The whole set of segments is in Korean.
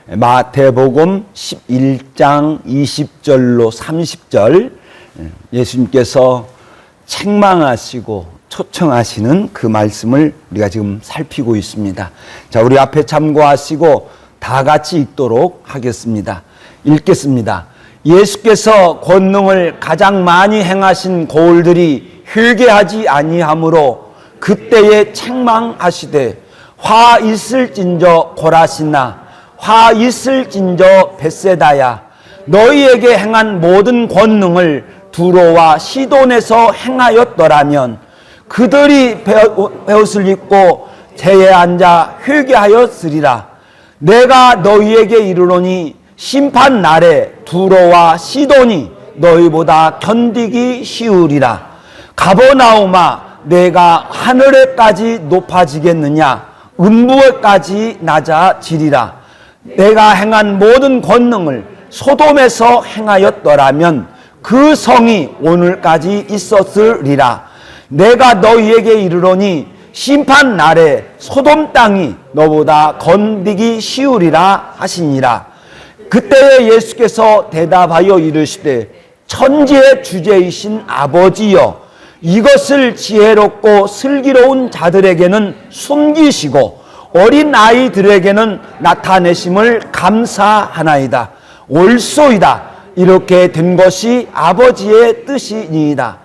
마태복음 11장 20절로 30절 예수님께서 책망하시고 초청하시는 그 말씀을 우리가 지금 살피고 있습니다. 자, 우리 앞에 참고하시고 다 같이 읽도록 하겠습니다. 읽겠습니다. 예수께서 권능을 가장 많이 행하신 고을들이 회개하지 아니하므로 그때에 책망하시되 화 있을진저 고라시나 화 있을진저 벳세다야 너희에게 행한 모든 권능을 두로와 시돈에서 행하였더라면 그들이 베옷을 입고 재에 앉아 회개하였으리라. 내가 너희에게 이르노니 심판 날에 두로와 시돈이 너희보다 견디기 쉬우리라. 가버나움아 내가 하늘에까지 높아지겠느냐 음부에까지 낮아지리라. 내가 행한 모든 권능을 소돔에서 행하였더라면 그 성이 오늘까지 있었으리라. 내가 너희에게 이르노니 심판 날에 소돔 땅이 너보다 건디기 쉬우리라 하시니라. 그때에 예수께서 대답하여 이르시되 천지의 주제이신 아버지여 이것을 지혜롭고 슬기로운 자들에게는 숨기시고 어린 아이들에게는 나타내심을 감사하나이다. 옳소이다. 이렇게 된 것이 아버지의 뜻이니이다.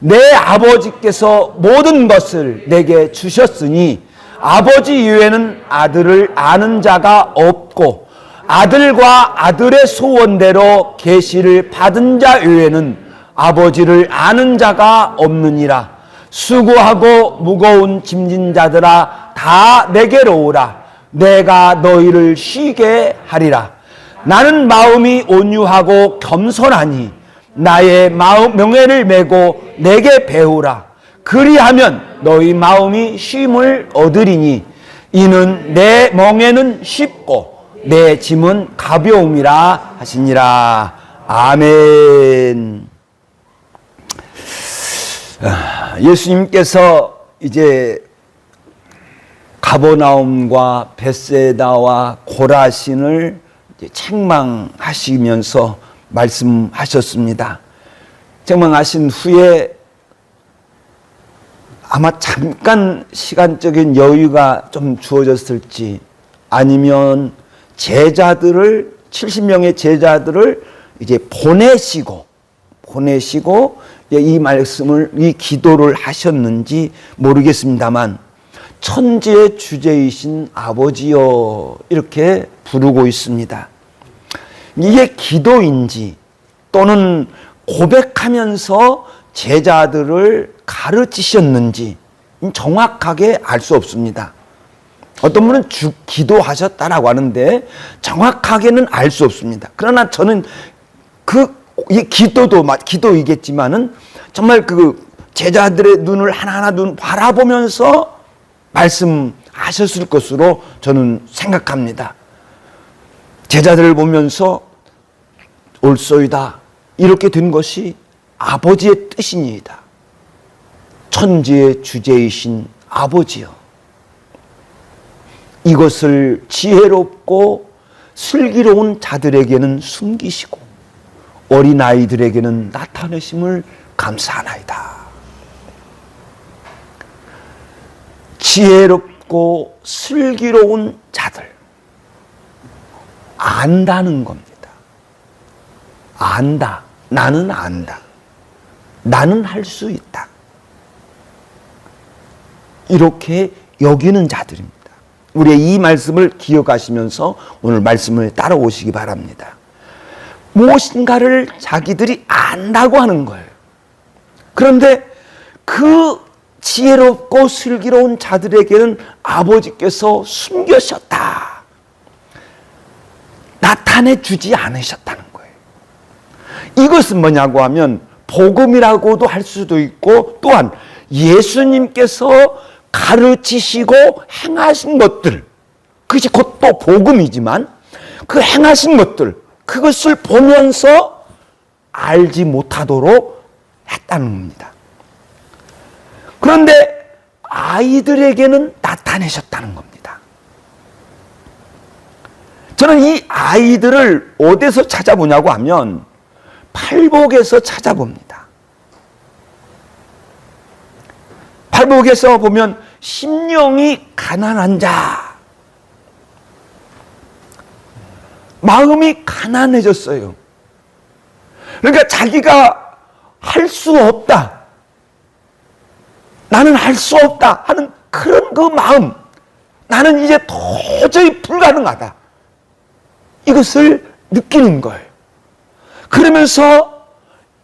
내 아버지께서 모든 것을 내게 주셨으니 아버지 이외에는 아들을 아는 자가 없고 아들과 아들의 소원대로 계시를 받은 자 외에는 아버지를 아는 자가 없느니라. 수고하고 무거운 짐진 자들아 다 내게로 오라. 내가 너희를 쉬게 하리라. 나는 마음이 온유하고 겸손하니 나의 명예를 메고 내게 배우라. 그리하면 너희 마음이 쉼을 얻으리니 이는 내 멍에는 쉽고 내 짐은 가벼움이라 하시니라. 아멘. 예수님께서 이제 가버나움과 벳세다와 고라신을 책망하시면서 말씀하셨습니다. 책망하신 후에 아마 잠깐 시간적인 여유가 좀 주어졌을지 아니면 제자들을 70명의 제자들을 이제 보내시고 이 말씀을 이 기도를 하셨는지 모르겠습니다만 천지의 주제이신 아버지여 이렇게 부르고 있습니다. 이게 기도인지 또는 고백하면서 제자들을 가르치셨는지 정확하게 알 수 없습니다. 어떤 분은 기도하셨다라고 하는데 정확하게는 알 수 없습니다. 그러나 저는 이 기도이겠지만은 정말 그 제자들의 눈을 하나하나 바라보면서 말씀하셨을 것으로 저는 생각합니다. 제자들을 보면서 옳소이다. 이렇게 된 것이 아버지의 뜻이니이다. 천지의 주제이신 아버지여. 이것을 지혜롭고 슬기로운 자들에게는 숨기시고 어린아이들에게는 나타내심을 감사하나이다. 지혜롭고 슬기로운 자들. 안다는 겁니다. 안다. 나는 안다. 나는 할 수 있다. 이렇게 여기는 자들입니다. 우리의 이 말씀을 기억하시면서 오늘 말씀을 따라오시기 바랍니다. 무엇인가를 자기들이 안다고 하는 거예요. 그런데 그 지혜롭고 슬기로운 자들에게는 아버지께서 숨겨셨다. 나타내 주지 않으셨다는 거예요. 이것은 뭐냐고 하면 복음이라고도 할 수도 있고 또한 예수님께서 가르치시고 행하신 것들, 그것이 곧 또 복음이지만 그 행하신 것들, 그것을 보면서 알지 못하도록 했다는 겁니다. 그런데 아이들에게는 나타내셨다는 겁니다. 저는 이 아이들을 어디서 찾아보냐고 하면 팔복에서 찾아봅니다. 팔복에서 보면 심령이 가난한 자, 마음이 가난해졌어요. 그러니까 자기가 할 수 없다, 나는 할 수 없다 하는 그런 그 마음, 나는 이제 도저히 불가능하다, 이것을 느끼는 거예요. 그러면서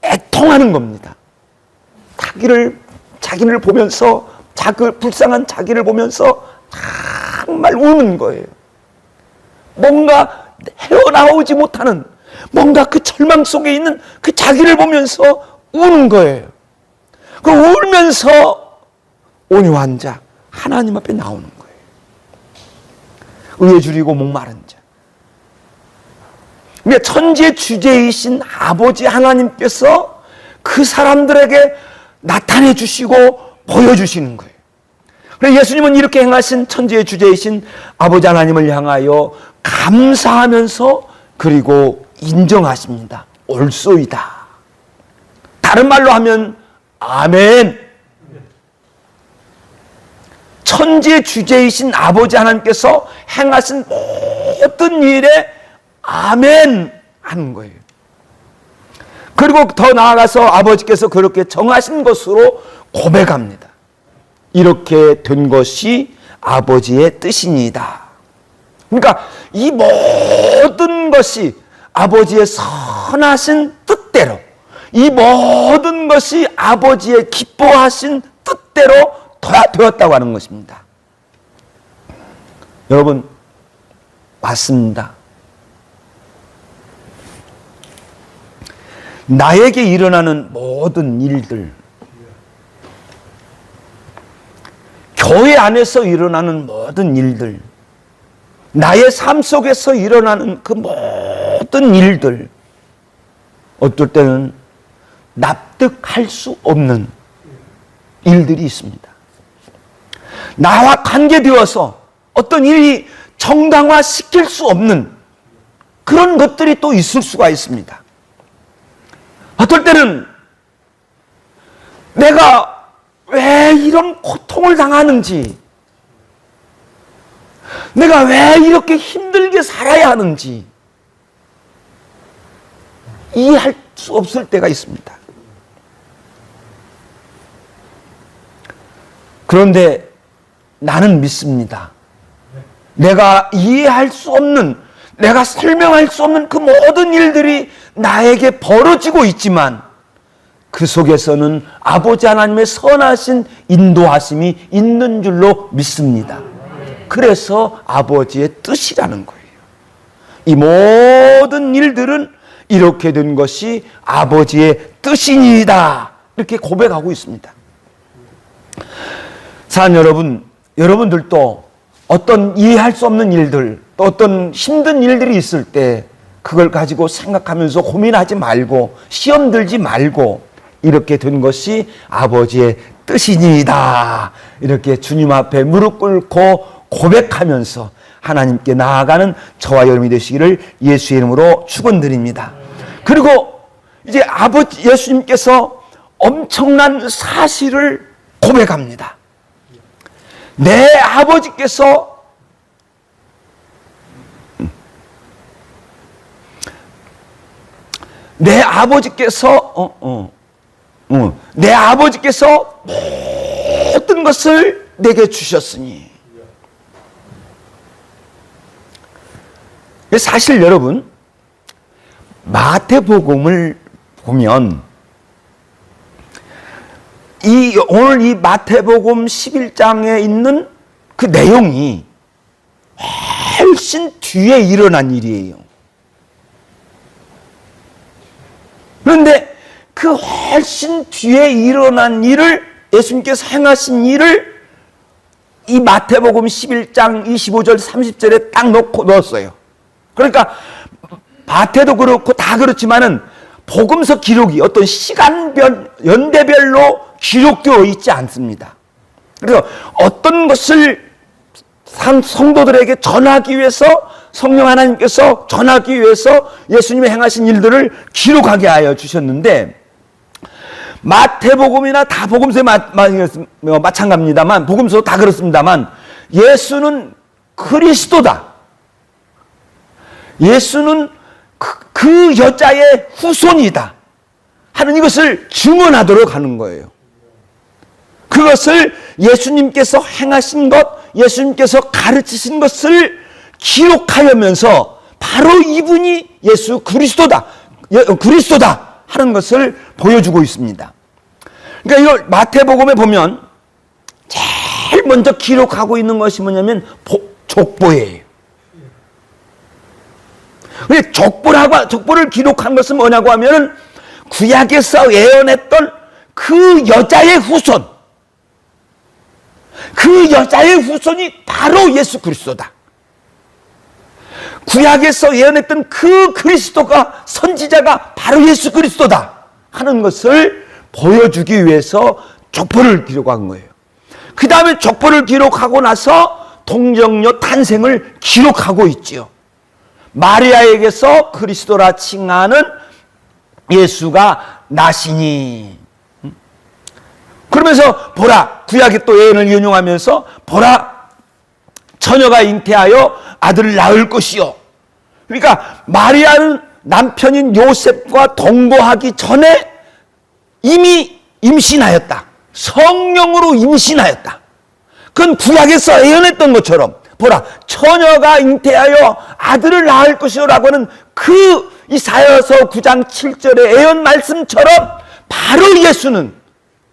애통하는 겁니다. 자기를 보면서, 불쌍한 자기를 보면서 정말 우는 거예요. 뭔가 헤어나오지 못하는, 뭔가 그 절망 속에 있는 그 자기를 보면서 우는 거예요. 그 울면서 온유한 자, 하나님 앞에 나오는 거예요. 의에 줄이고 목마른 자. 천지의 주제이신 아버지 하나님께서 그 사람들에게 나타내 주시고 보여주시는 거예요. 그래서 예수님은 이렇게 행하신 천지의 주제이신 아버지 하나님을 향하여 감사하면서 그리고 인정하십니다. 옳소이다. 다른 말로 하면 아멘. 천지의 주제이신 아버지 하나님께서 행하신 모든 일에 아멘 하는 거예요. 그리고 더 나아가서 아버지께서 그렇게 정하신 것으로 고백합니다. 이렇게 된 것이 아버지의 뜻이니이다. 그러니까 이 모든 것이 아버지의 선하신 뜻대로, 이 모든 것이 아버지의 기뻐하신 뜻대로 되었다고 하는 것입니다. 여러분, 맞습니다. 나에게 일어나는 모든 일들, 교회 안에서 일어나는 모든 일들, 나의 삶 속에서 일어나는 그 모든 일들, 어떨 때는 납득할 수 없는 일들이 있습니다. 나와 관계되어서 어떤 일이 정당화시킬 수 없는 그런 것들이 또 있을 수가 있습니다. 어떨 때는 내가 왜 이런 고통을 당하는지, 내가 왜 이렇게 힘들게 살아야 하는지 이해할 수 없을 때가 있습니다. 그런데 나는 믿습니다. 내가 이해할 수 없는, 내가 설명할 수 없는 그 모든 일들이 나에게 벌어지고 있지만 그 속에서는 아버지 하나님의 선하신 인도하심이 있는 줄로 믿습니다. 그래서 아버지의 뜻이라는 거예요. 이 모든 일들은 이렇게 된 것이 아버지의 뜻이니이다, 이렇게 고백하고 있습니다. 사랑 여러분, 여러분들도 어떤 이해할 수 없는 일들, 또 어떤 힘든 일들이 있을 때 그걸 가지고 생각하면서 고민하지 말고 시험 들지 말고 이렇게 된 것이 아버지의 뜻이니이다, 이렇게 주님 앞에 무릎 꿇고 고백하면서 하나님께 나아가는 저와 여러분이 되시기를 예수의 이름으로 축원드립니다. 그리고 이제 아버지 예수님께서 엄청난 사실을 고백합니다. 내 아버지께서 내 아버지께서 모든 것을 내게 주셨으니. 사실 여러분, 마태복음을 보면 오늘 이 마태복음 11장에 있는 그 내용이 훨씬 뒤에 일어난 일이에요. 그런데 그 훨씬 뒤에 일어난 일을, 예수님께서 행하신 일을 이 마태복음 11장 25절 30절에 딱 넣었어요. 그러니까 마태도 그렇고 다 그렇지만은 복음서 기록이 어떤 시간별, 연대별로 기록되어 있지 않습니다. 그래서 어떤 것을 성도들에게 전하기 위해서 성령 하나님께서 전하기 위해서 예수님이 행하신 일들을 기록하게 하여 주셨는데, 마태복음이나 다 복음서에 마찬가지입니다만, 복음서 다 그렇습니다만, 예수는 그리스도다, 예수는 그 여자의 후손이다 하는 이것을 증언하도록 하는 거예요. 그것을 예수님께서 행하신 것, 예수님께서 가르치신 것을 기록하면서 바로 이분이 예수 그리스도다 하는 것을 보여주고 있습니다. 그러니까 이걸 마태복음에 보면 제일 먼저 기록하고 있는 것이 뭐냐면 족보예요. 족보를 기록한 것은 뭐냐고 하면 구약에서 예언했던 그 여자의 후손, 그 여자의 후손이 바로 예수 그리스도다. 구약에서 예언했던 그 그리스도가, 선지자가 바로 예수 그리스도다 하는 것을 보여주기 위해서 족보를 기록한 거예요. 그 다음에 족보를 기록하고 나서 동정녀 탄생을 기록하고 있지요. 마리아에게서 그리스도라 칭하는 예수가 나시니. 그러면서 보라, 구약의 또 예언을 인용하면서 보라, 처녀가 잉태하여 아들을 낳을 것이요. 그러니까 마리아는 남편인 요셉과 동거하기 전에 이미 임신하였다. 성령으로 임신하였다. 그건 구약에서 예언했던 것처럼 보라, 처녀가 잉태하여 아들을 낳을 것이요라고 하는 그 이사야서 9장 7절의 예언 말씀처럼 바로 예수는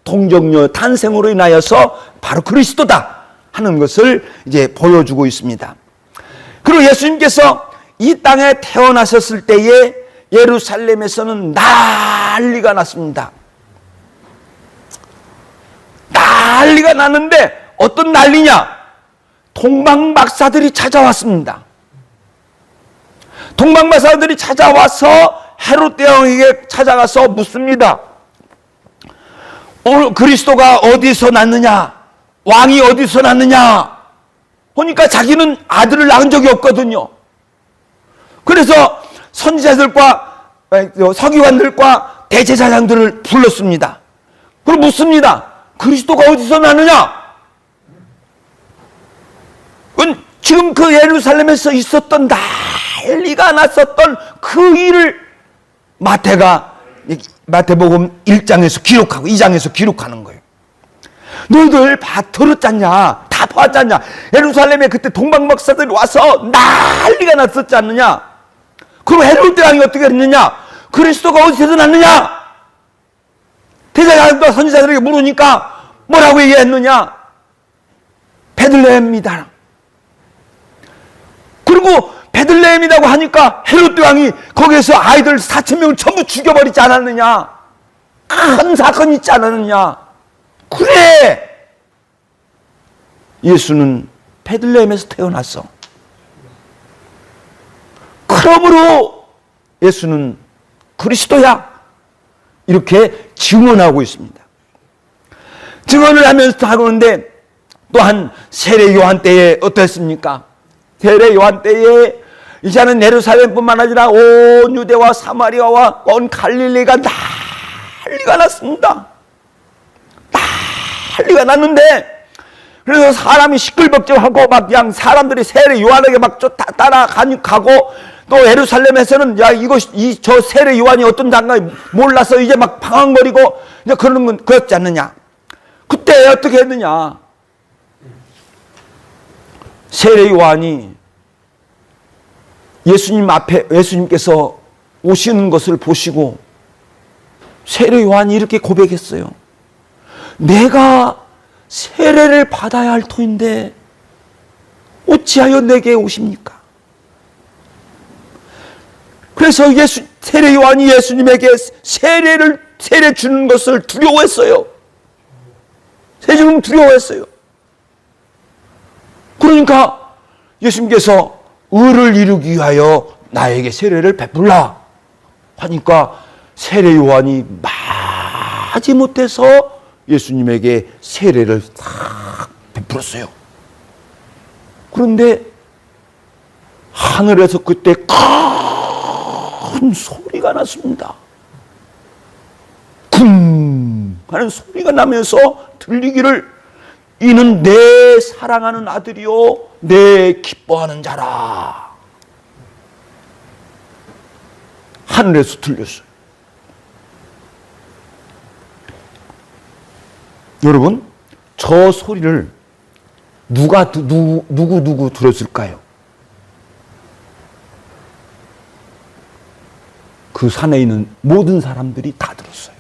동정녀 탄생으로 인하여서 바로 그리스도다 하는 것을 이제 보여주고 있습니다. 그리고 예수님께서 이 땅에 태어나셨을 때에 예루살렘에서는 난리가 났습니다. 난리가 났는데 어떤 난리냐? 동방박사들이 찾아왔습니다. 동방박사들이 찾아와서 헤롯 대왕에게 찾아가서 묻습니다. 그리스도가 어디서 났느냐? 왕이 어디서 났느냐? 보니까 자기는 아들을 낳은 적이 없거든요. 그래서 선지자들과 서기관들과 대제사장들을 불렀습니다. 그리고 묻습니다. 그리스도가 어디서 났느냐? 지금 그 예루살렘에서 있었던 난리가 났었던 그 일을 마태복음 1장에서 기록하고 2장에서 기록하는 거예요. 너희들 들었잖냐? 다 봤잖냐? 예루살렘에 그때 동방박사들이 와서 난리가 났었지 않느냐? 그럼 헤롯 대왕이 어떻게 했느냐? 그리스도가 어디서 났느냐? 대제사장과 선지자들에게 물으니까 뭐라고 얘기했느냐? 베들레헴이다. 그리고 베들레헴이라고 하니까 헤롯 대왕이 거기에서 아이들 4,000명을 전부 죽여버리지 않았느냐? 큰 사건이 있지 않았느냐? 그래! 예수는 베들레헴에서 태어났어. 그러므로 예수는 그리스도야. 이렇게 증언하고 있습니다. 증언을 하면서 하는데 또한 세례 요한 때에 어땠습니까? 세례 요한 때에 이제는 예루살렘뿐만 아니라 온 유대와 사마리아와 온 갈릴리가 난리가 났습니다. 난리가 났는데 그래서 사람이 시끌벅적하고 막 그냥 사람들이 세례 요한에게 막 따라가고 또 예루살렘에서는 저 세례 요한이 어떤 장관이 몰라서 이제 막 방황거리고 이제 그러는 건 그렇지 않느냐. 그때 어떻게 했느냐. 세례 요한이 예수님께서 오시는 것을 보시고 세례 요한이 이렇게 고백했어요. 내가 세례를 받아야 할 터인데 어찌하여 내게 오십니까? 그래서 세례 요한이 예수님에게 세례 주는 것을 두려워했어요. 세례 주는 두려워했어요. 그러니까 예수님께서 의를 이루기 위하여 나에게 세례를 베풀라 하니까 세례 요한이 마지못해서 예수님에게 세례를 딱 베풀었어요. 그런데 하늘에서 그때 큰 소리가 났습니다. 쿵 하는 소리가 나면서 들리기를, 이는 내 사랑하는 아들이요 내 기뻐하는 자라. 하늘에서 들렸어요. 여러분, 저 소리를 누구 들었을까요? 그 산에 있는 모든 사람들이 다 들었어요.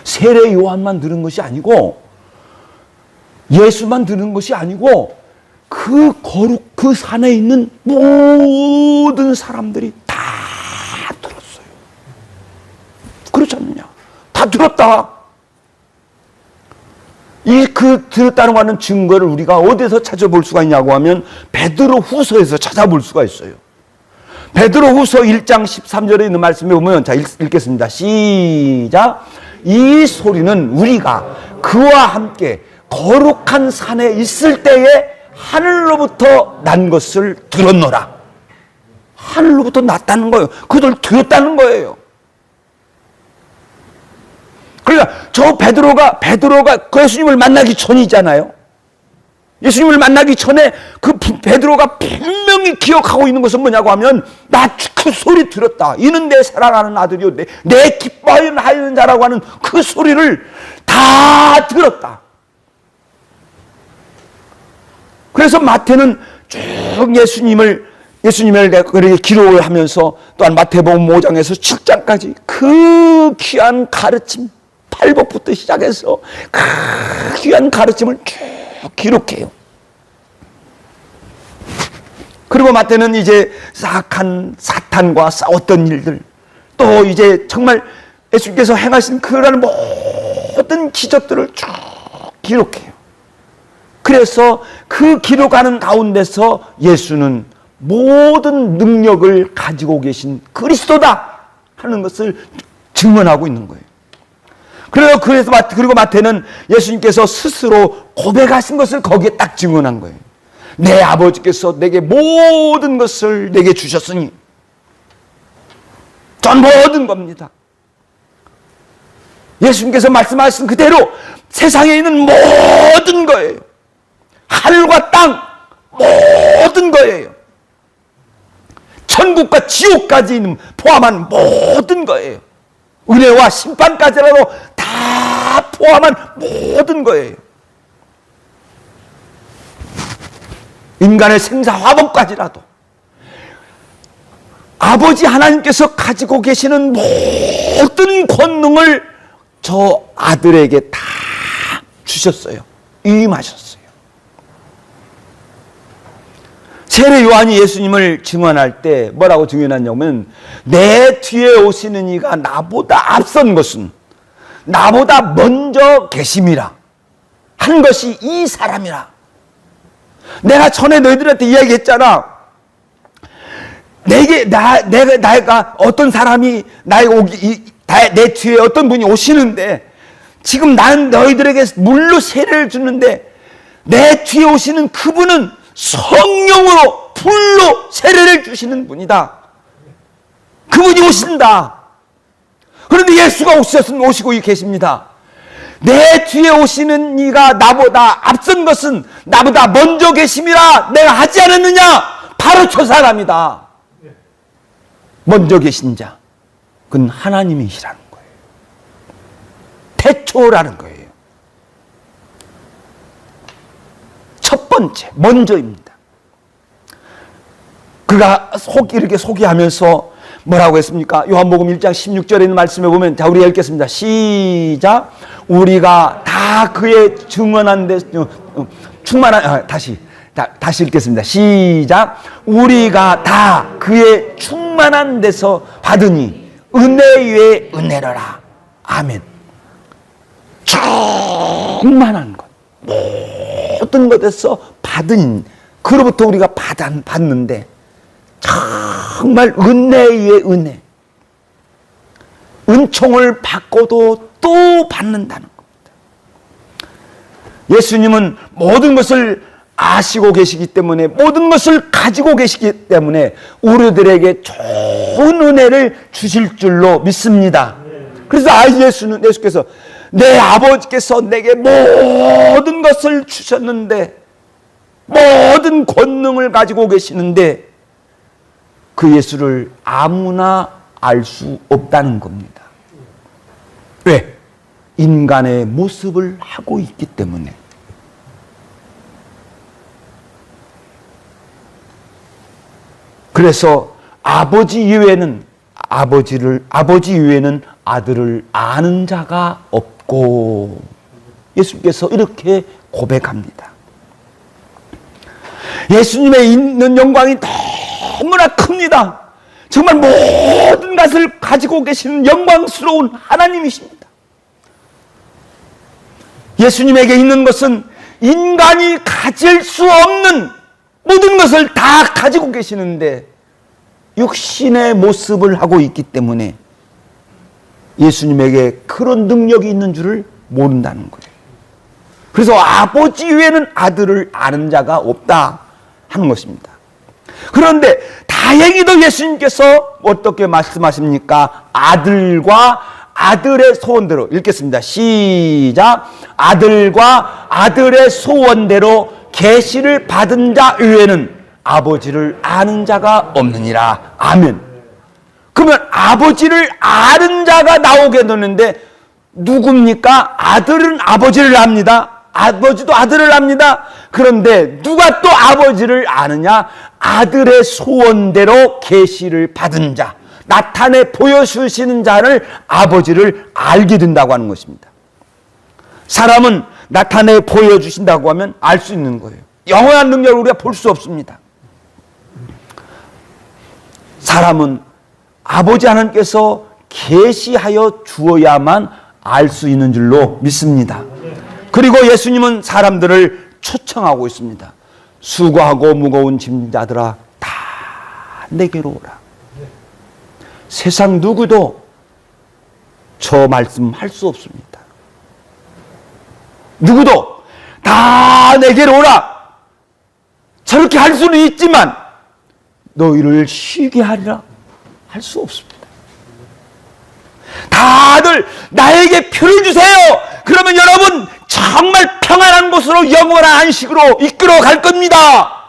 세례 요한만 들은 것이 아니고, 예수만 들은 것이 아니고, 그 산에 있는 모든 사람들이 다 들었어요. 그렇지 않느냐? 다 들었다. 들었다는 거는 증거를 우리가 어디서 찾아볼 수가 있냐고 하면 베드로 후서에서 찾아볼 수가 있어요. 베드로 후서 1장 13절에 있는 말씀에 보면, 자, 읽겠습니다. 시작. 이 소리는 우리가 그와 함께 거룩한 산에 있을 때에 하늘로부터 난 것을 들었노라. 하늘로부터 났다는 거예요. 그들 들었다는 거예요. 그러니까 저 베드로가 그 예수님을 만나기 전이잖아요. 예수님을 만나기 전에 그 베드로가 분명히 기억하고 있는 것은 뭐냐고 하면, 나 그 소리 들었다. 이는 내 사랑하는 아들이요 내 기뻐하는 자라고 하는 그 소리를 다 들었다. 그래서 마태는 쭉 예수님을 그렇게 기록을 하면서, 또한 마태복음 5장에서 7장까지 그 귀한 가르침, 팔복부터 시작해서 그 귀한 가르침을 쭉 기록해요. 그리고 마태는 이제 사악한 사탄과 싸웠던 일들, 또 이제 정말 예수님께서 행하신 그런 모든 기적들을 쭉 기록해요. 그래서 그 기록하는 가운데서 예수는 모든 능력을 가지고 계신 그리스도다 하는 것을 증언하고 있는 거예요. 그리고 마태는 예수님께서 스스로 고백하신 것을 거기에 딱 증언한 거예요. 내 아버지께서 내게 모든 것을 내게 주셨으니, 전 모든 겁니다. 예수님께서 말씀하신 그대로 세상에 있는 모든 거예요. 하늘과 땅 모든 거예요. 천국과 지옥까지 있는 포함한 모든 거예요. 은혜와 심판까지라도 다 포함한 모든 거예요. 인간의 생사화복까지라도 아버지 하나님께서 가지고 계시는 모든 권능을 저 아들에게 다 주셨어요. 위임하셨어요. 세례 요한이 예수님을 증언할 때 뭐라고 증언하냐면, 내 뒤에 오시는 이가 나보다 앞선 것은 나보다 먼저 계심이라 한 것이 이 사람이라. 내가 전에 너희들한테 이야기했잖아. 내가 어떤 사람이 내 뒤에 어떤 분이 오시는데, 지금 난 너희들에게 물로 세례를 주는데, 내 뒤에 오시는 그분은 성령으로 불로 세례를 주시는 분이다. 그분이 오신다. 그런데 예수가 오시고 계십니다. 내 뒤에 오시는 이가 나보다 앞선 것은 나보다 먼저 계심이라 내가 하지 않았느냐? 바로 저 사람이다. 먼저 계신 자, 그건 하나님이시라는 거예요. 태초라는 거예요. 첫 번째, 먼저입니다. 그가 이렇게 소개하면서 뭐라고 했습니까? 요한복음 1장 16절에 있는 말씀에 보면, 자, 우리 읽겠습니다. 시작. 우리가 다 그의 증언한 데 충만한, 다시 읽겠습니다. 시작. 우리가 다 그의 충만한 데서 받으니 은혜 위에 은혜로라. 아멘. 충만한 것, 모든 것에서 받은, 그로부터 우리가 받는데 정말 은혜 위에 은혜, 은총을 받고도 또 받는다는 겁니다. 예수님은 모든 것을 아시고 계시기 때문에, 모든 것을 가지고 계시기 때문에 우리들에게 좋은 은혜를 주실 줄로 믿습니다. 그래서 예수께서 내 아버지께서 내게 모든 것을 주셨는데, 모든 권능을 가지고 계시는데 그 예수를 아무나 알 수 없다는 겁니다. 왜? 인간의 모습을 하고 있기 때문에. 그래서 아버지 이외에는 아들을 아는 자가 없고, 예수께서 이렇게 고백합니다. 예수님의 있는 영광이 너무나 큽니다. 정말 모든 것을 가지고 계시는 영광스러운 하나님이십니다. 예수님에게 있는 것은 인간이 가질 수 없는 모든 것을 다 가지고 계시는데 육신의 모습을 하고 있기 때문에 예수님에게 그런 능력이 있는 줄을 모른다는 거예요. 그래서 아버지 외에는 아들을 아는 자가 없다 하는 것입니다. 그런데 다행히도 예수님께서 어떻게 말씀하십니까? 아들과 아들의 소원대로, 읽겠습니다. 시작. 아들과 아들의 소원대로 계시를 받은 자 외에는 아버지를 아는 자가 없느니라. 아멘. 그러면 아버지를 아는 자가 나오게 되는데 누굽니까? 아들은 아버지를 압니다. 아버지도 아들을 압니다. 그런데 누가 또 아버지를 아느냐? 아들의 소원대로 계시를 받은 자, 나타내 보여주시는 자를 아버지를 알게 된다고 하는 것입니다. 사람은 나타내 보여주신다고 하면 알 수 있는 거예요. 영원한 능력을 우리가 볼 수 없습니다. 사람은 아버지 하나님께서 계시하여 주어야만 알 수 있는 줄로 믿습니다. 그리고 예수님은 사람들을 초청하고 있습니다. 수고하고 무거운 짐진 자들아 다 내게로 오라. 세상 누구도 저 말씀할 수 없습니다. 누구도 다 내게로 오라. 저렇게 할 수는 있지만 너희를 쉬게 하리라 할 수 없습니다. 다들 나에게 표를 주세요. 그러면 여러분 정말 평안한 곳으로, 영원한 안식으로 이끌어 갈 겁니다.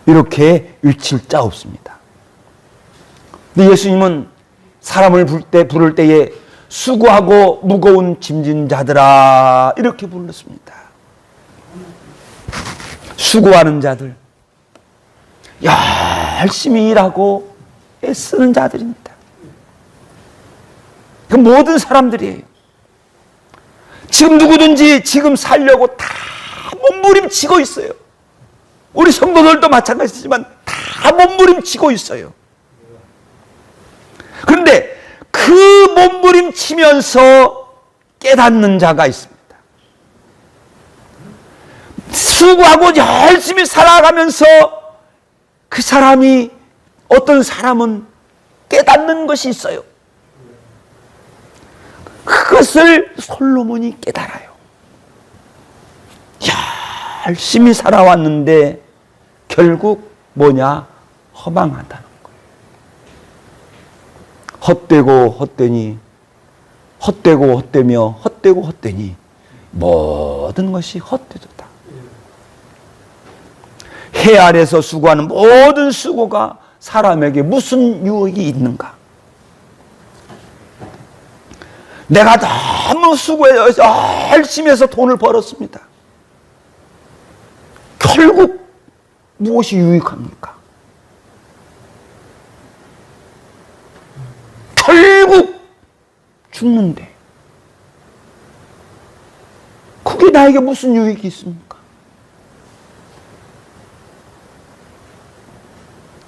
이렇게 외칠 자 없습니다. 근데 예수님은 사람을 부를 때에 수고하고 무거운 짐진 자들아 이렇게 불렀습니다. 수고하는 자들, 열심히 일하고 애쓰는 자들입니다. 그 모든 사람들이에요. 지금 누구든지 지금 살려고 다 몸부림치고 있어요. 우리 성도들도 마찬가지지만 다 몸부림치고 있어요. 그런데 그 몸부림치면서 깨닫는 자가 있습니다. 수고하고 열심히 살아가면서 그 사람이, 어떤 사람은 깨닫는 것이 있어요. 그것을 솔로몬이 깨달아요. 열심히 살아왔는데 결국 뭐냐? 허망하다는 거예요. 헛되고 헛되니, 헛되고 헛되며 헛되고 헛되니 모든 것이 헛되도다. 해 아래서 수고하는 모든 수고가 사람에게 무슨 유익이 있는가? 내가 너무 수고해서 열심히 해서 돈을 벌었습니다. 결국 무엇이 유익합니까? 결국 죽는데 그게 나에게 무슨 유익이 있습니까?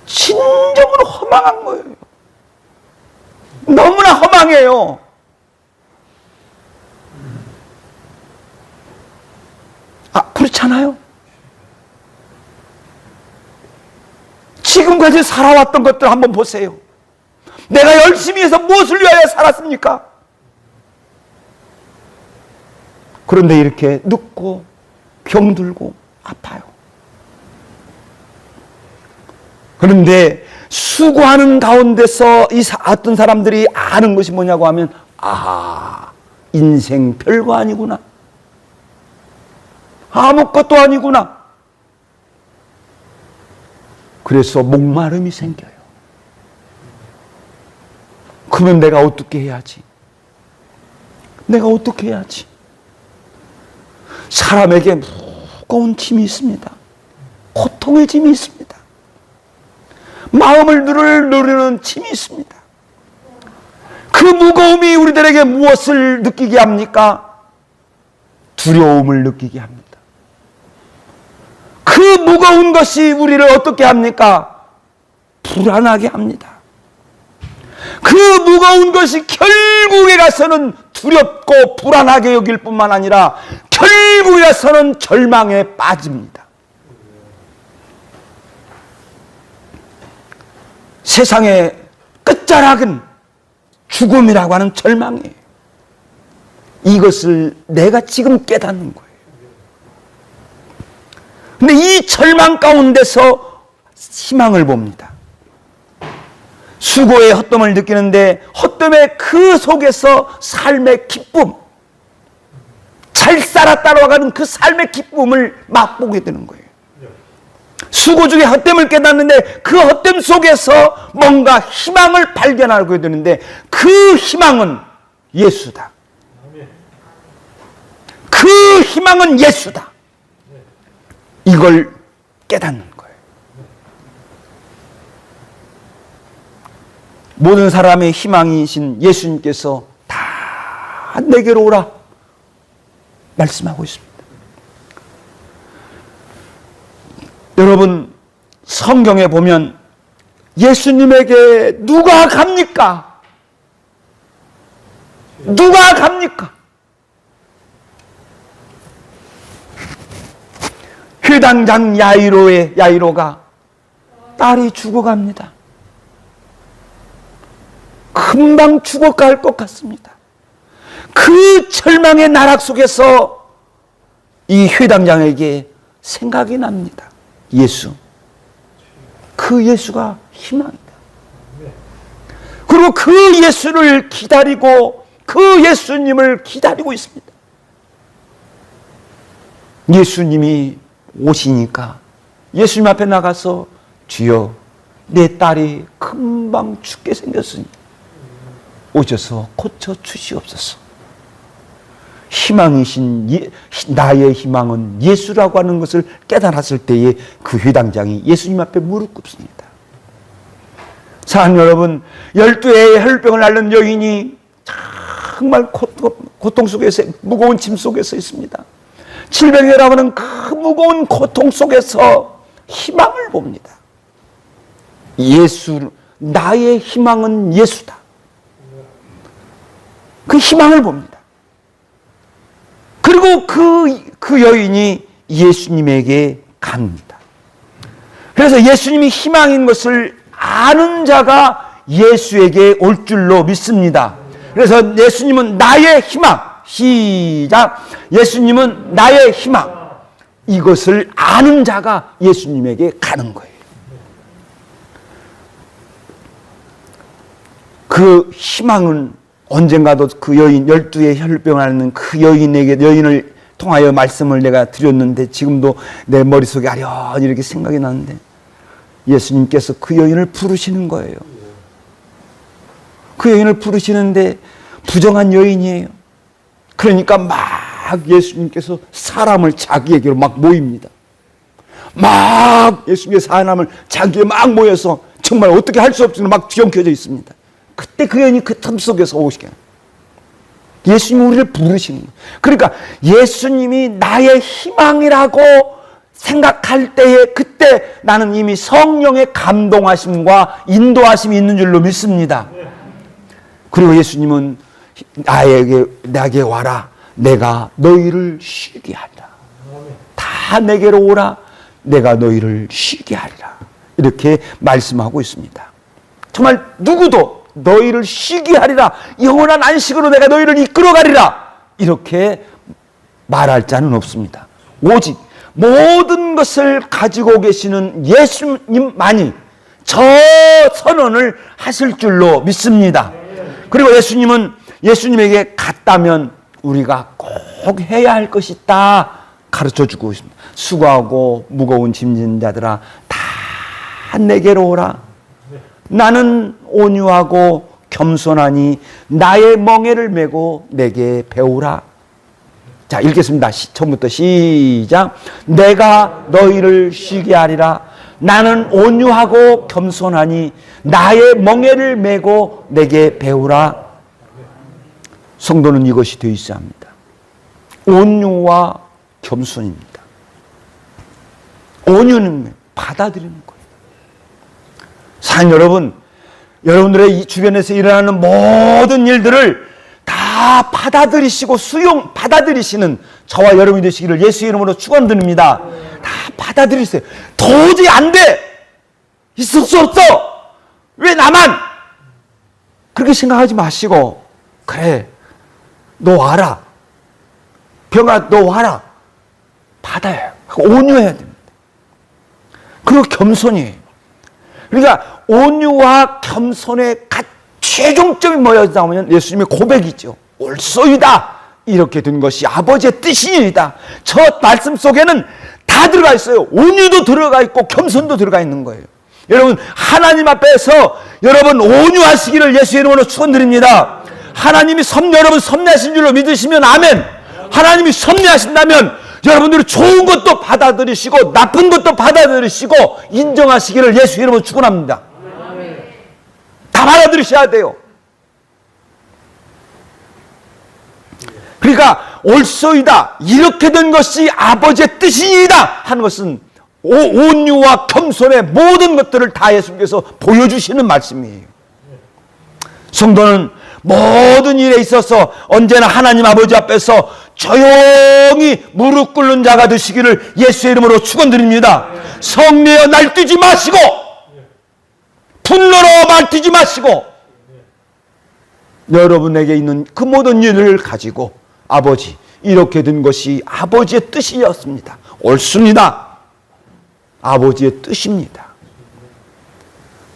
진정으로 허망한 거예요. 너무나 허망해요. 그렇잖아요. 지금까지 살아왔던 것들 한번 보세요. 내가 열심히 해서 무엇을 위하여 살았습니까? 그런데 이렇게 늙고 병들고 아파요. 그런데 수고하는 가운데서 어떤 사람들이 아는 것이 뭐냐고 하면, 인생 별거 아니구나. 아무것도 아니구나. 그래서 목마름이 생겨요. 그러면 내가 어떻게 해야지? 내가 어떻게 해야지? 사람에게 무거운 짐이 있습니다. 고통의 짐이 있습니다. 마음을 누르는 짐이 있습니다. 그 무거움이 우리들에게 무엇을 느끼게 합니까? 두려움을 느끼게 합니다. 그 무거운 것이 우리를 어떻게 합니까? 불안하게 합니다. 그 무거운 것이 결국에 가서는 두렵고 불안하게 여길 뿐만 아니라 결국에 가서는 절망에 빠집니다. 세상의 끝자락은 죽음이라고 하는 절망이에요. 이것을 내가 지금 깨닫는 거예요. 근데 이 절망 가운데서 희망을 봅니다. 수고의 헛됨을 느끼는데 헛됨의 그 속에서 삶의 기쁨, 잘 살았다고 하는 그 삶의 기쁨을 맛보게 되는 거예요. 수고 중에 헛됨을 깨닫는데 그 헛됨 속에서 뭔가 희망을 발견하게 되는데 그 희망은 예수다. 그 희망은 예수다. 이걸 깨닫는 거예요. 모든 사람의 희망이신 예수님께서 다 내게로 오라 말씀하고 있습니다. 여러분, 성경에 보면 예수님에게 누가 갑니까? 누가 갑니까? 회당장 야이로가 딸이 죽어갑니다. 금방 죽어갈 것 같습니다. 그 절망의 나락 속에서 이 회당장에게 생각이 납니다. 예수. 그 예수가 희망이다. 그리고 그 예수를 기다리고 그 예수님을 기다리고 있습니다. 예수님이 오시니까 예수님 앞에 나가서 주여 내 딸이 금방 죽게 생겼으니 오셔서 고쳐 주시옵소서. 희망이신 나의 희망은 예수라고 하는 것을 깨달았을 때에 그 회당장이 예수님 앞에 무릎 꿇습니다. 사랑하는 여러분, 12해의 혈병을 앓는 여인이 정말 고통 속에서, 무거운 짐 속에서 있습니다. 질병이라고 하는 그 무거운 고통 속에서 희망을 봅니다. 예수, 나의 희망은 예수다. 그 희망을 봅니다. 그리고 그 여인이 예수님에게 갑니다. 그래서 예수님이 희망인 것을 아는 자가 예수에게 올 줄로 믿습니다. 그래서 예수님은 나의 희망. 시작. 예수님은 나의 희망. 이것을 아는 자가 예수님에게 가는 거예요. 그 희망은 언젠가도 그 여인, 12의 혈병을 앓는 그 여인을 통하여 말씀을 내가 드렸는데 지금도 내 머릿속에 아련히 이렇게 생각이 나는데 예수님께서 그 여인을 부르시는 거예요. 그 여인을 부르시는데 부정한 여인이에요. 그러니까 막 예수님께서 사람을 자기에게로 막 모입니다. 막 예수님의 사람을 자기에 막 모여서 정말 어떻게 할 수 없이 막 뒤엉켜져 있습니다. 그때 그 여인이 그 틈 속에서 오시게 예수님이 우리를 부르시는 거예요. 그러니까 예수님이 나의 희망이라고 생각할 때에 그때 나는 이미 성령의 감동하심과 인도하심이 있는 줄로 믿습니다. 그리고 예수님은 나에게 와라. 내가 너희를 쉬게 하리라. 다 내게로 오라. 내가 너희를 쉬게 하리라. 이렇게 말씀하고 있습니다. 정말 누구도 너희를 쉬게 하리라. 영원한 안식으로 내가 너희를 이끌어 가리라. 이렇게 말할 자는 없습니다. 오직 모든 것을 가지고 계시는 예수님만이 저 선언을 하실 줄로 믿습니다. 그리고 예수님에게 갔다면 우리가 꼭 해야 할 것이 있다 가르쳐 주고 있습니다. 수고하고 무거운 짐진 자들아 다 내게로 오라. 나는 온유하고 겸손하니 나의 멍에를 메고 내게 배우라. 자, 읽겠습니다. 처음부터 시작. 내가 너희를 쉬게 하리라. 나는 온유하고 겸손하니 나의 멍에를 메고 내게 배우라. 성도는 이것이 되어 있어야 합니다. 온유와 겸손입니다. 온유는 받아들이는 거예요. 사랑 여러분, 여러분들의 주변에서 일어나는 모든 일들을 다 받아들이시고 받아들이시는 저와 여러분이 되시기를 예수 이름으로 축원드립니다. 다 받아들이세요. 도저히 안 돼! 있을 수 없어! 왜 나만! 그렇게 생각하지 마시고, 그래, 너 와라. 병아, 너 와라. 받아요. 온유해야 됩니다. 그리고 겸손이에요. 그러니까 온유와 겸손의 최종점이 뭐였냐면 예수님의 고백이죠. 옳소이다. 이렇게 된 것이 아버지의 뜻이니이다. 저 말씀 속에는 다 들어가 있어요. 온유도 들어가 있고 겸손도 들어가 있는 거예요. 여러분, 하나님 앞에서 여러분 온유하시기를 예수 이름으로 축원드립니다. 하나님이 여러분 섭리하신 줄로 믿으시면 아멘. 하나님이 섭리하신다면 여러분들이 좋은 것도 받아들이시고 나쁜 것도 받아들이시고 인정하시기를 예수 이름으로 축원합니다. 다 받아들이셔야 돼요. 그러니까 옳소이다. 이렇게 된 것이 아버지의 뜻이다 하는 것은 온유와 겸손의 모든 것들을 다 예수님께서 보여주시는 말씀이에요. 성도는 모든 일에 있어서 언제나 하나님 아버지 앞에서 조용히 무릎 꿇는 자가 되시기를 예수의 이름으로 축원드립니다. 성내어 날뛰지 마시고 분노로 말뛰지 마시고 여러분에게 있는 그 모든 일을 가지고 아버지, 이렇게 된 것이 아버지의 뜻이었습니다. 옳습니다. 아버지의 뜻입니다.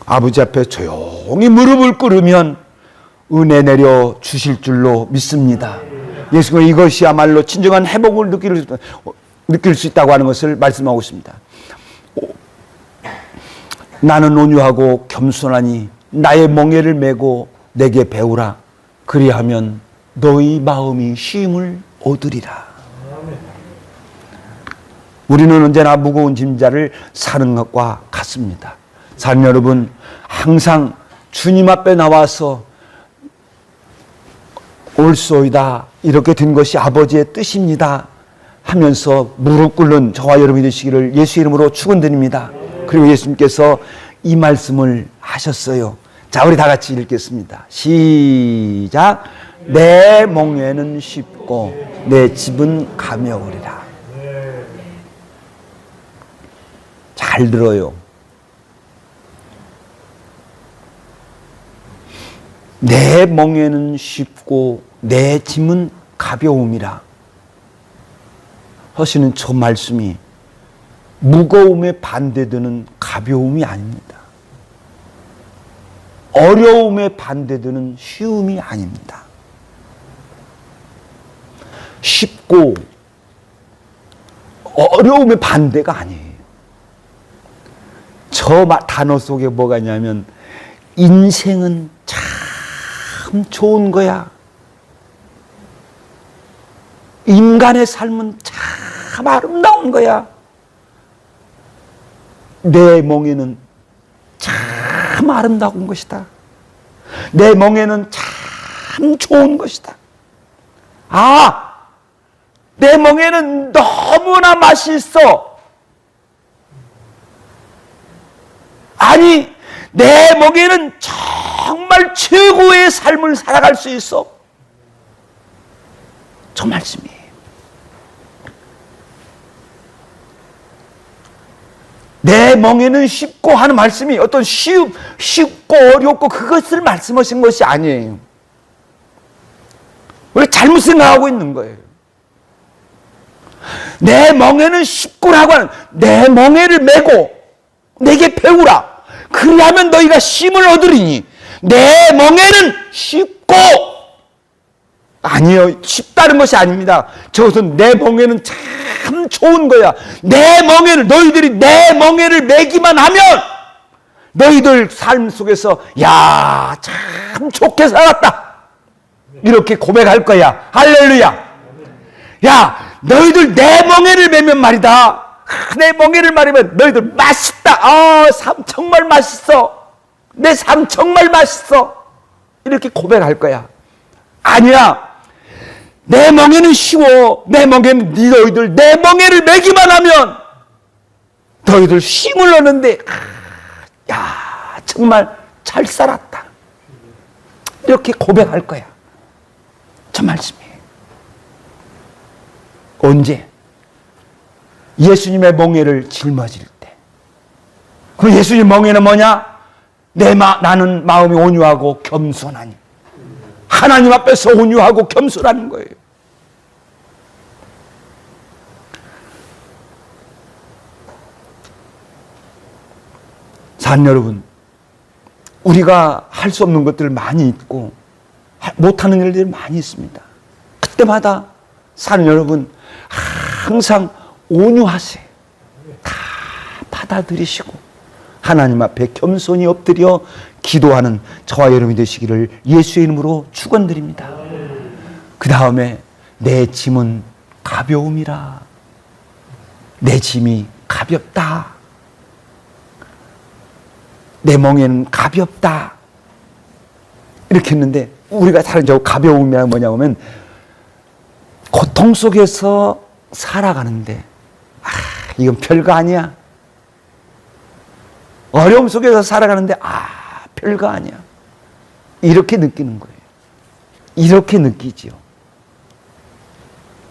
아버지 앞에 조용히 무릎을 꿇으면 은혜 내려 주실 줄로 믿습니다. 예수님은 이것이야말로 진정한 회복을 느낄 수 있다고 하는 것을 말씀하고 있습니다. 나는 온유하고 겸손하니 나의 멍에를 메고 내게 배우라. 그리하면 너희 마음이 쉼을 얻으리라. 우리는 언제나 무거운 짐자를 사는 것과 같습니다. 사랑 여러분, 항상 주님 앞에 나와서 옳소이다. 이렇게 된 것이 아버지의 뜻입니다. 하면서 무릎 꿇는 저와 여러분이 되시기를 예수 이름으로 축원드립니다. 그리고 예수님께서 이 말씀을 하셨어요. 자, 우리 다 같이 읽겠습니다. 시작. 내 멍에는 쉽고 내 집은 가벼우리라. 잘 들어요. 내 멍에는 쉽고 내 짐은 가벼움이라 하시는 저 말씀이 무거움에 반대되는 가벼움이 아닙니다. 어려움에 반대되는 쉬움이 아닙니다. 쉽고 어려움의 반대가 아니에요. 저 단어 속에 뭐가 있냐면 인생은 참 좋은 거야. 인간의 삶은 참 아름다운 거야. 내 멍에는 참 아름다운 것이다. 내 멍에는 참 좋은 것이다. 아, 내 멍에는 너무나 맛있어. 아니, 내 멍에는 정말 최고의 삶을 살아갈 수 있어. 저 말씀이에요. 내 멍에는 쉽고 하는 말씀이 어떤 쉽고 어렵고 그것을 말씀하신 것이 아니에요. 우리 잘못 생각하고 있는 거예요. 내 멍에는 쉽구라고 하는 내 멍에를 메고 내게 배우라. 그리하면 너희가 쉼을 얻으리니 내 멍에는 쉽고 아니요 쉽다는 것이 아닙니다. 저것은 내 멍에는 참 좋은 거야. 내 멍에를 너희들이 내 멍에를 메기만 하면 너희들 삶 속에서 야 참 좋게 살았다 이렇게 고백할 거야. 할렐루야. 야 너희들 내 멍에를 메면 말이다. 내 멍에를 말하면 너희들 맛있다. 삶 정말 맛있어. 내 삶 정말 맛있어. 이렇게 고백할 거야. 아니야. 내 멍에는 쉬워. 내 멍에는 너희들 내 멍에를 메기만 하면 너희들 쉼을 얻는데 야 정말 잘 살았다. 이렇게 고백할 거야. 저 말씀이에요. 언제? 예수님의 멍에를 짊어질 때. 그 예수님 멍에는 뭐냐? 나는 마음이 온유하고 겸손하니. 하나님 앞에서 온유하고 겸손하는 거예요. 산 여러분, 우리가 할 수 없는 것들 많이 있고 못하는 일들이 많이 있습니다. 그때마다 사는 여러분 항상 온유하세요. 다 받아들이시고 하나님 앞에 겸손히 엎드려 기도하는 저와 여러분이 되시기를 예수의 이름으로 축원드립니다. 그 다음에 내 짐은 가벼움이라. 내 짐이 가볍다. 내 멍에는 가볍다. 이렇게 했는데 우리가 사는 저 가벼움이란 뭐냐고 하면 고통 속에서 살아가는데 이건 별거 아니야. 어려움 속에서 살아가는데 별거 아니야. 이렇게 느끼는 거예요. 이렇게 느끼지요.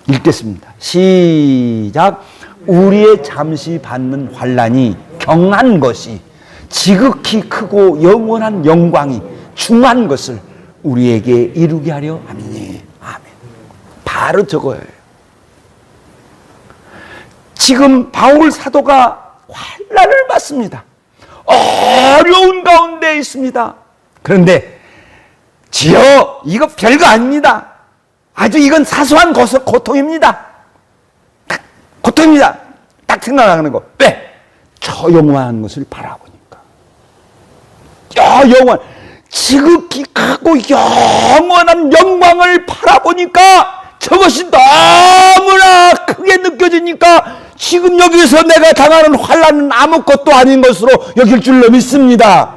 읽겠습니다. 시작. 우리의 잠시 받는 환난이 경한 것이 지극히 크고 영원한 영광이 중한 것을 우리에게 이루게 하려 함이니. 아멘. 바로 저거예요. 지금 바울 사도가 환난을 받습니다. 어려운 가운데 있습니다. 그런데 지여 이거 별거 아닙니다. 아주 이건 사소한 고통입니다. 고통입니다. 딱 생각나는 거. 왜? 저 영원한 것을 바라보니까. 영원 지극히 크고 영원한 영광을 바라보니까 저것이 너무나 크게 느껴지니까 지금 여기서 내가 당하는 환난은 아무것도 아닌 것으로 여길 줄로 믿습니다.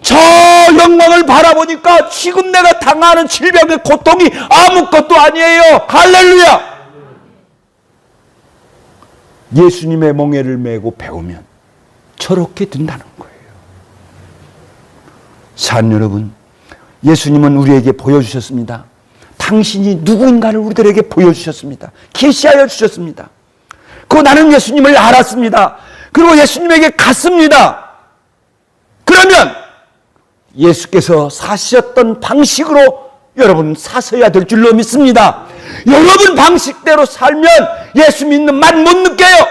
저 영광을 바라보니까 지금 내가 당하는 질병의 고통이 아무것도 아니에요. 할렐루야. 예수님의 멍에를 메고 배우면 저렇게 된다는 거예요. 산 여러분, 예수님은 우리에게 보여주셨습니다. 당신이 누구인가를 우리들에게 보여주셨습니다. 계시하여 주셨습니다. 그리고 나는 예수님을 알았습니다. 그리고 예수님에게 갔습니다. 그러면 예수께서 사셨던 방식으로 여러분 사셔야 될 줄로 믿습니다. 여러분 방식대로 살면 예수 믿는 맛 못 느껴요.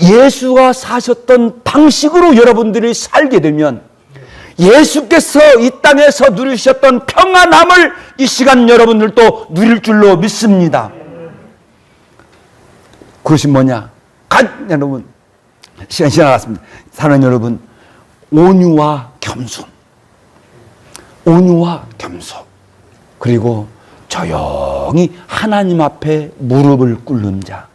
예수가 사셨던 방식으로 여러분들이 살게 되면 예수께서 이 땅에서 누리셨던 평안함을 이 시간 여러분들도 누릴 줄로 믿습니다. 그것이 뭐냐? 여러분, 시간 지나갔습니다. 사랑하는 여러분, 온유와 겸손. 온유와 겸손. 그리고 조용히 하나님 앞에 무릎을 꿇는 자.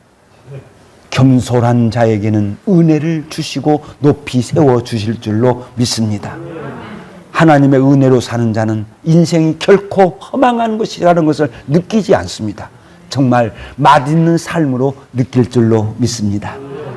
겸손한 자에게는 은혜를 주시고 높이 세워주실 줄로 믿습니다. 하나님의 은혜로 사는 자는 인생이 결코 허망한 것이라는 것을 느끼지 않습니다. 정말 맛있는 삶으로 느낄 줄로 믿습니다.